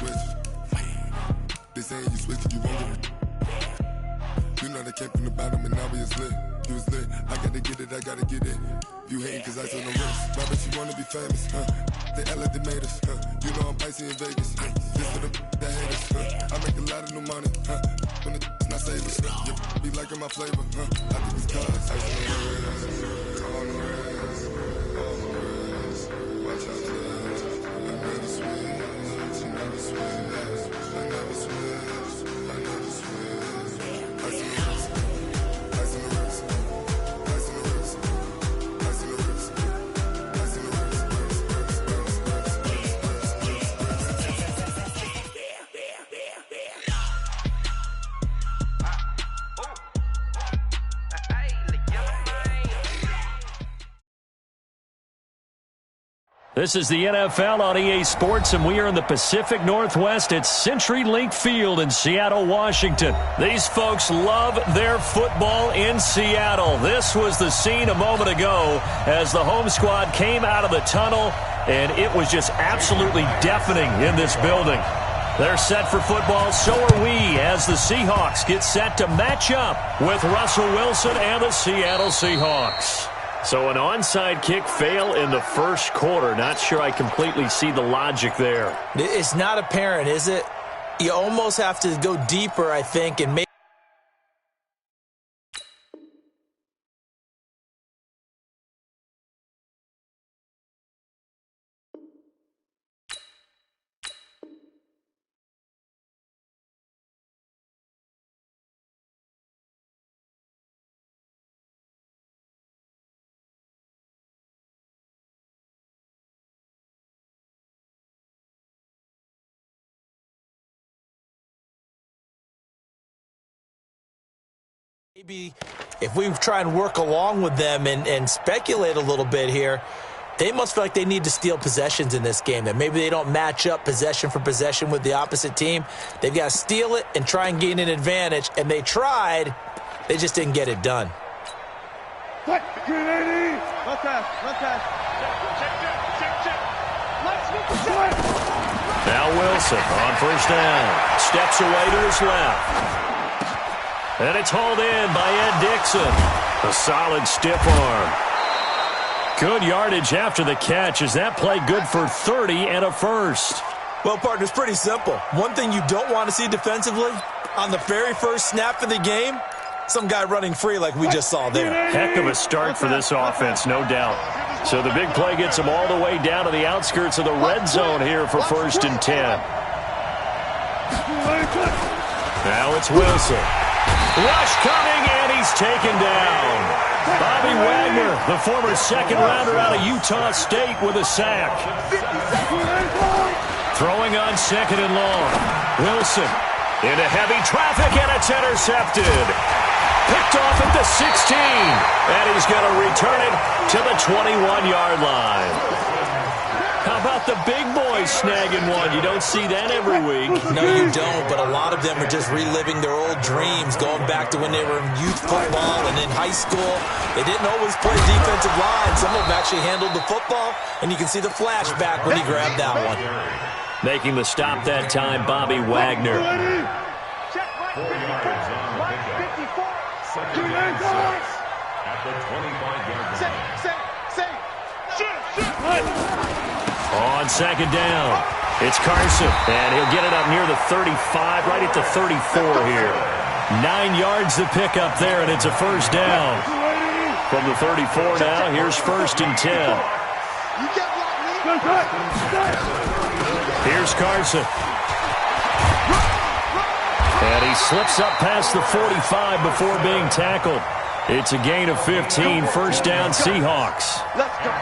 switch. They saying you switch, you won't get it. You know they came from the bottom and now we is lit. You was lit, I gotta get it, I gotta get it. You hating cause I on the wrist. Why bet you wanna be famous, huh? They act like they made us, huh? You know I'm icy in Vegas, This for the that hate us, I make a lot of new money, When it's not savers, You be liking my flavor, I think it's cause ice on the wrist, on the wrist, on the wrist. Watch out, cuz I never switch, I never switch, I never switch, I never switch. Ice on the wrist, ice on the wrist, ice on the wrist, ice on the wrist, ice on the wrist. This is the NFL on EA Sports, and we are in the Pacific Northwest at CenturyLink Field in Seattle, Washington. These folks love their football in Seattle. This was the scene a moment ago as the home squad came out of the tunnel, and it was just absolutely deafening in this building. They're set for football, so are we, as the Seahawks get set to match up with Russell Wilson and the Seattle Seahawks. So an onside kick fail in the first quarter. Not sure I completely see the logic there. It's not apparent, is it? You almost have to go deeper, I think, and make maybe if we try and work along with them and speculate a little bit here, they must feel like they need to steal possessions in this game. That maybe they don't match up possession for possession with the opposite team. They've got to steal it and try and gain an advantage. And they tried. They just didn't get it done. Now Wilson on first down. Steps away to his left. And it's hauled in by Ed Dixon. A solid stiff arm. Good yardage after the catch. Is that play good for 30 and a first? Well, partner, it's pretty simple. One thing you don't want to see defensively, on the very first snap of the game, some guy running free like we just saw there. Heck of a start for this offense, no doubt. So the big play gets them all the way down to the outskirts of the red zone here for 1st and 10. Now it's Wilson. Rush coming, and he's taken down. Bobby Wagner, the former second-rounder out of Utah State, with a sack. Throwing on 2nd and long. Wilson into heavy traffic, and it's intercepted. Picked off at the 16, and he's going to return it to the 21-yard line. How about the big boys snagging one? You don't see that every week. No, you don't, but a lot of them are just reliving their old dreams, going back to when they were in youth football and in high school. They didn't always play defensive line. Some of them actually handled the football, and you can see the flashback when he grabbed that one. Making the stop that time, Bobby Wagner. On 2nd down, it's Carson, and he'll get it up near the 35, right at the 34 here. 9 yards to pick up there, and it's a first down. From the 34 now, here's 1st and 10. Here's Carson. And he slips up past the 45 before being tackled. It's a gain of 15, 1st down Seahawks.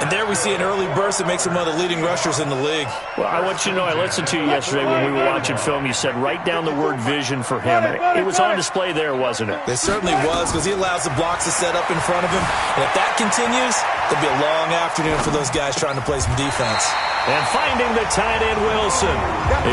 And there we see an early burst that makes him one of the leading rushers in the league. Well, I want you to know, I listened to you yesterday when we were watching film. You said write down the word vision for him. It was on display there, wasn't it? It certainly was, because he allows the blocks to set up in front of him. And if that continues, it'll be a long afternoon for those guys trying to play some defense. And finding the tight end, Wilson.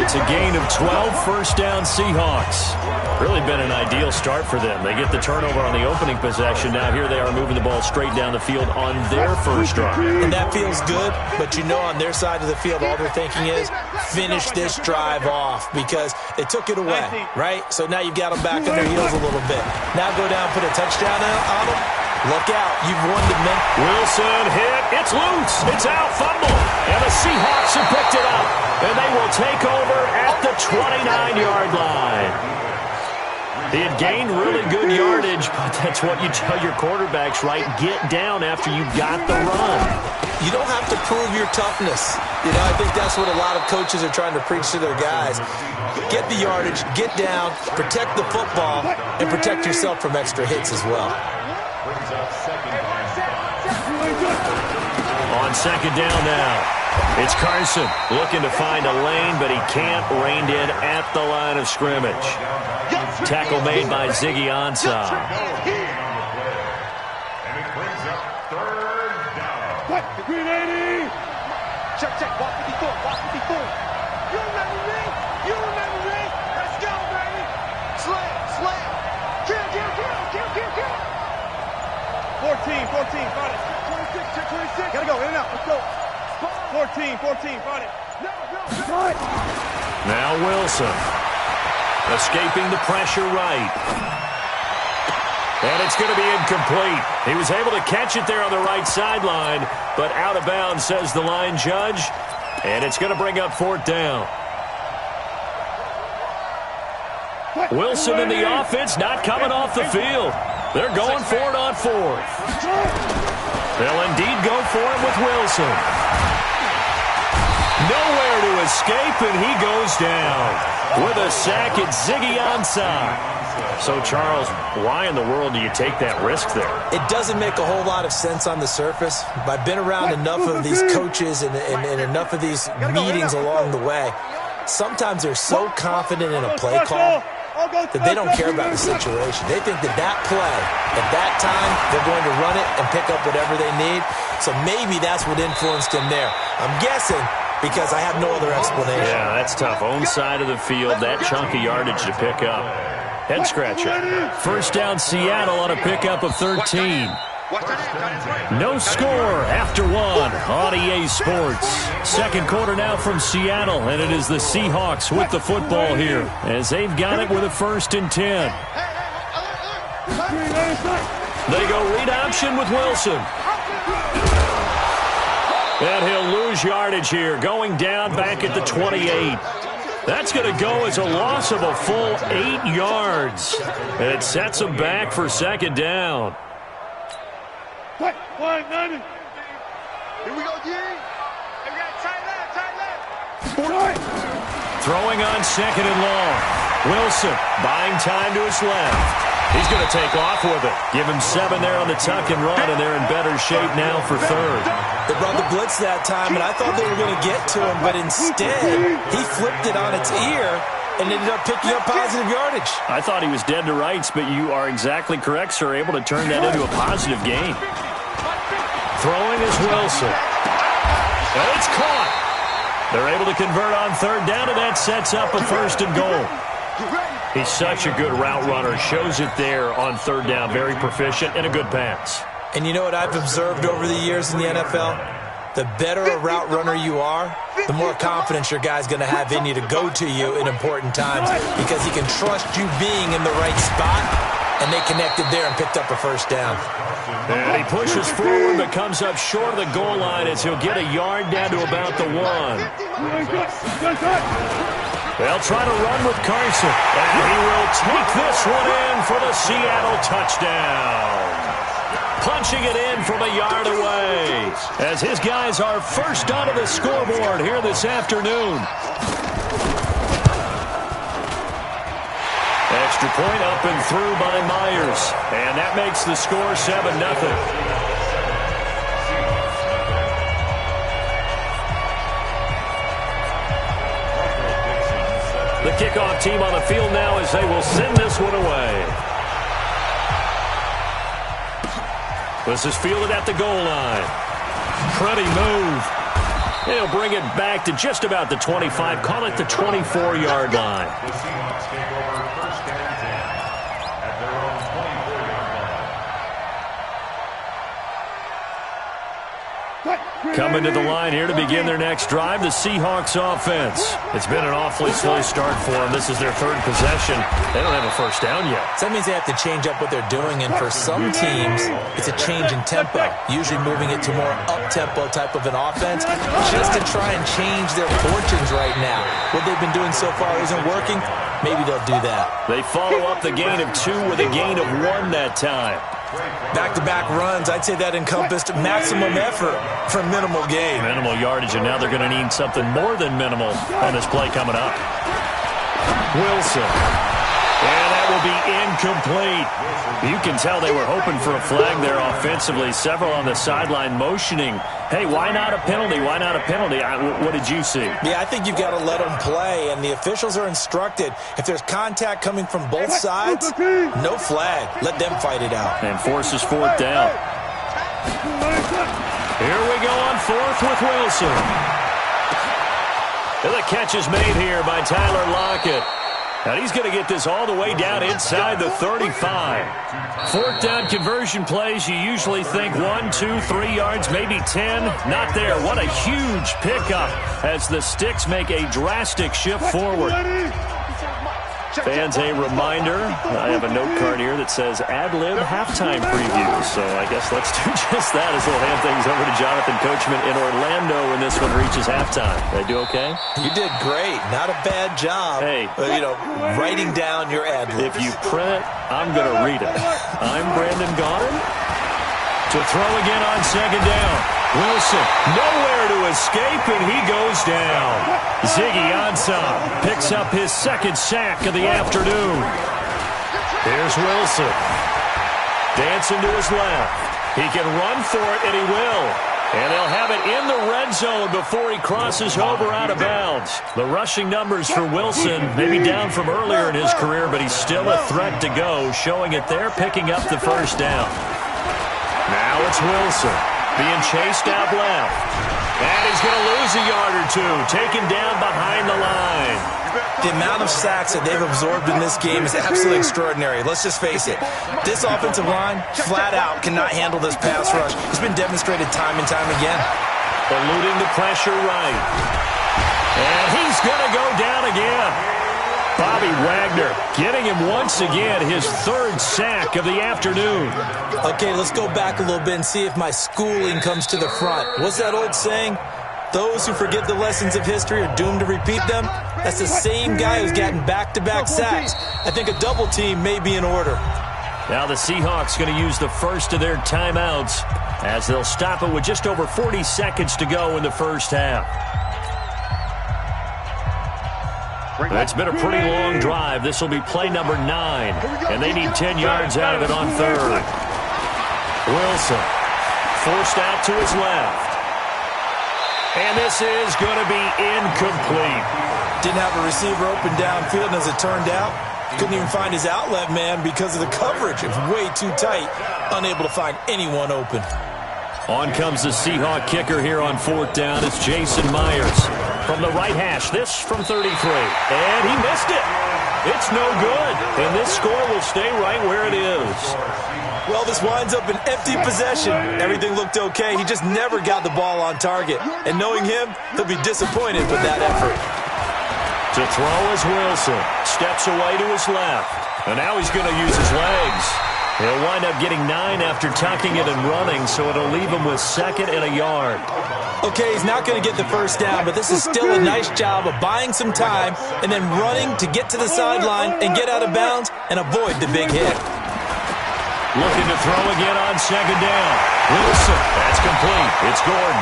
It's a gain of 12, 1st down Seahawks. Really been an ideal start for them. They get the turnover on the opening possession. action now. Here they are moving the ball straight down the field on their first drive. And that feels good, but you know on their side of the field, all they're thinking is finish this drive off because they took it away, right? So now you've got them back on their heels a little bit. Now go down, put a touchdown on them. Look out. You've won the men. Wilson hit. It's loose. It's out. Fumble. And the Seahawks have picked it up. And they will take over at the 29-yard line. He had gained really good yardage, but that's what you tell your quarterbacks, right? Get down after you got the run. You don't have to prove your toughness. You know, I think that's what a lot of coaches are trying to preach to their guys. Get the yardage, get down, protect the football, and protect yourself from extra hits as well. On second down now, it's Carson looking to find a lane, but he can't. Reined in at the line of scrimmage. Tackle made by Ziggy Ansah. And it brings up third down. What? Green 80. Check. Walk with the foot. You remember me? Let's go, baby. Slam. Kill. 14, got it. 26. Gotta go, in and out, let's go. 14, got it. No. Now Wilson. Escaping the pressure right. And it's going to be incomplete. He was able to catch it there on the right sideline, but out of bounds, says the line judge. And it's going to bring up fourth down. Wilson in the offense, not coming off the field. They're going for it on fourth. They'll indeed go for it with Wilson. Nowhere to escape, and he goes down. With a sack, it's Ziggy Ansah. So, Charles, why in the world do you take that risk there? It doesn't make a whole lot of sense on the surface. I've been around enough of these coaches and enough of these meetings along the way. Sometimes they're so confident in a play call that they don't care about the situation. They think that play, at that time, they're going to run it and pick up whatever they need. So maybe that's what influenced him there. I'm guessing because I have no other explanation. Yeah, that's tough. Own side of the field, that chunk of yardage to pick up. Head scratcher. First down, Seattle on a pickup of 13. No score after one on EA Sports. Second quarter now from Seattle, and it is the Seahawks with the football here as they've got it with a 1st and 10. They go read option with Wilson. And he'll lose yardage here, going down back at the 28. That's going to go as a loss of a full 8 yards. And it sets him back for second down. Here we go, D. Tight left. Throwing on second and long. Wilson buying time to his left. He's going to take off with it. Give him 7 there on the tuck and run, and they're in better shape now for third. They brought the blitz that time, and I thought they were going to get to him, but instead, he flipped it on its ear and ended up picking up positive yardage. I thought he was dead to rights, but you are exactly correct, sir. Able to turn that into a positive gain. Throwing is Wilson. And it's caught. They're able to convert on third down, and that sets up a 1st and goal. He's such a good route runner. Shows it there on third down. Very proficient and a good pass. And you know what I've observed over the years in the NFL? The better a route runner you are, the more confidence your guy's going to have in you to go to you in important times because he can trust you being in the right spot, and they connected there and picked up a 1st down. And he pushes forward but comes up short of the goal line as he'll get a yard down to about the 1. They'll try to run with Carson, and he will take this one in for the Seattle touchdown. Punching it in from a yard away as his guys are first onto the scoreboard here this afternoon. Extra point up and through by Myers, and that makes the score 7-0. The kickoff team on the field now as they will send this one away. This is fielded at the goal line. Pretty move. He'll bring it back to just about the 25. Call it the 24-yard line. The Seahawks take over 1st and 10 at their own 24-yard line. Coming to the line here to begin their next drive, the Seahawks offense. It's been an awfully slow start for them. This is their third possession. They don't have a first down yet. So that means they have to change up what they're doing, and for some teams, it's a change in tempo, usually moving it to more up-tempo type of an offense, just to try and change their fortunes right now. What they've been doing so far isn't working. Maybe they'll do that. They follow up the gain of 2 with a gain of 1 that time. Back-to-back runs, I'd say that encompassed maximum effort for minimal gain. Minimal yardage, and now they're going to need something more than minimal on this play coming up. Wilson. And that will be incomplete. You can tell they were hoping for a flag there offensively. Several on the sideline motioning, hey, why not a penalty? Why not a penalty? What did you see? Yeah, I think you've got to let them play, and the officials are instructed, if there's contact coming from both sides, no flag. Let them fight it out. And forces 4th down. Here we go on 4th with Wilson. And the catch is made here by Tyler Lockett. And he's going to get this all the way down inside the 35. 4th down conversion plays, you usually think 1, 2, 3 yards, maybe 10. Not there. What a huge pickup as the Sticks make a drastic shift forward. Fans, a reminder, I have a note card here that says ad-lib halftime preview. So I guess let's do just that as we'll hand things over to Jonathan Coachman in Orlando when this one reaches halftime. Did I do okay? You did great. Not a bad job. Hey. Writing down your ad-libs. If you print it, I'm going to read it. I'm Brandon Gaudin. To throw again on 2nd down. Wilson, nowhere to escape, and he goes down. Ziggy Ansah picks up his 2nd sack of the afternoon. Here's Wilson. Dancing to his left. He can run for it, and he will. And they'll have it in the red zone before he crosses over out of bounds. The rushing numbers for Wilson may be down from earlier in his career, but he's still a threat to go, showing it there, picking up the 1st down. Now it's Wilson being chased out left. And he's going to lose a yard or 2, taken down behind the line. The amount of sacks that they've absorbed in this game is absolutely extraordinary. Let's just face it. This offensive line, flat out, cannot handle this pass rush. It's been demonstrated time and time again. Eluding the pressure right. And he's going to go down again. Bobby Wagner getting him once again, his 3rd sack of the afternoon. Okay, let's go back a little bit and see if my schooling comes to the front. What's that old saying? Those who forget the lessons of history are doomed to repeat them. That's the same guy who's gotten back-to-back sacks. I think a double team may be in order. Now the Seahawks going to use the first of their timeouts as they'll stop it with just over 40 seconds to go in the first half. It's been a pretty long drive. This will be play number 9, and they need 10 yards out of it on 3rd. Wilson forced out to his left. And this is going to be incomplete. Didn't have a receiver open downfield, and as it turned out, couldn't even find his outlet man because of the coverage. It was way too tight, unable to find anyone open. On comes the Seahawk kicker here on 4th down. It's Jason Myers from the right hash. This from 33. And he missed it. It's no good. And this score will stay right where it is. Well, this winds up an empty possession. Everything looked okay. He just never got the ball on target. And knowing him, he'll be disappointed with that effort. To throw is Wilson. Steps away to his left. And now he's going to use his legs. He'll wind up getting 9 after tucking it and running, so it'll leave him with 2nd and a yard. Okay, he's not going to get the first down, but this is still a nice job of buying some time and then running to get to the sideline and get out of bounds and avoid the big hit. Looking to throw again on 2nd down. Wilson, that's complete. It's Gordon.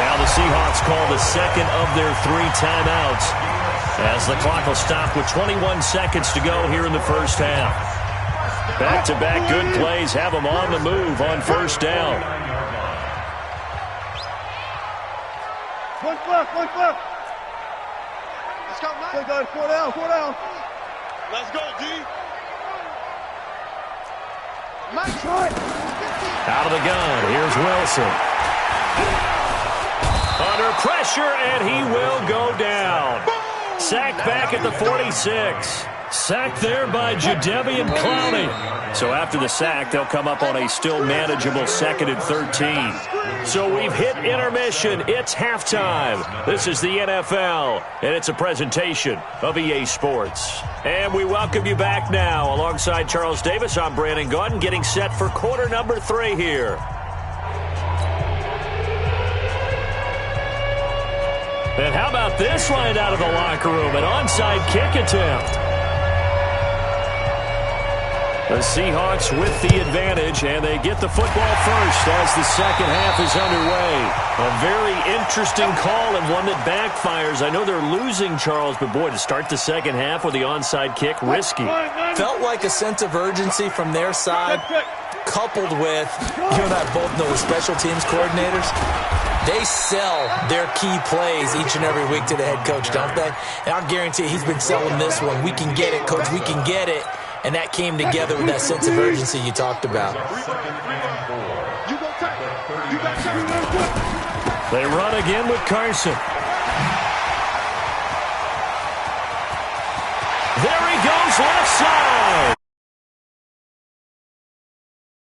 Now the Seahawks call the 2nd of their 3 timeouts as the clock will stop with 21 seconds to go here in the first half. Back-to-back good plays have them on the move on 1st down. One left. Let's go, Mike. 4 down. Let's go, D. Mike, try it. Out of the gun, here's Wilson. Under pressure, and he will go down. Sacked back at the 46. Sacked there by Jadeveon Clowney. So after the sack, they'll come up on a still manageable 2nd and 13. So we've hit intermission. It's halftime. This is the NFL, and it's a presentation of EA Sports. And we welcome you back now. Alongside Charles Davis, I'm Brandon Gaudin, getting set for quarter number 3 here. And how about this line out of the locker room? An onside kick attempt. The Seahawks with the advantage, and they get the football first as the second half is underway. A very interesting call and one that backfires. I know they're losing, Charles, but boy, to start the second half with the onside kick, risky. Felt like a sense of urgency from their side, coupled with, you and I both know the special teams coordinators. They sell their key plays each and every week to the head coach, don't they? And I guarantee he's been selling this one. We can get it, coach, we can get it. And that came together with that sense of urgency you talked about. They run again with Carson. There he goes left side.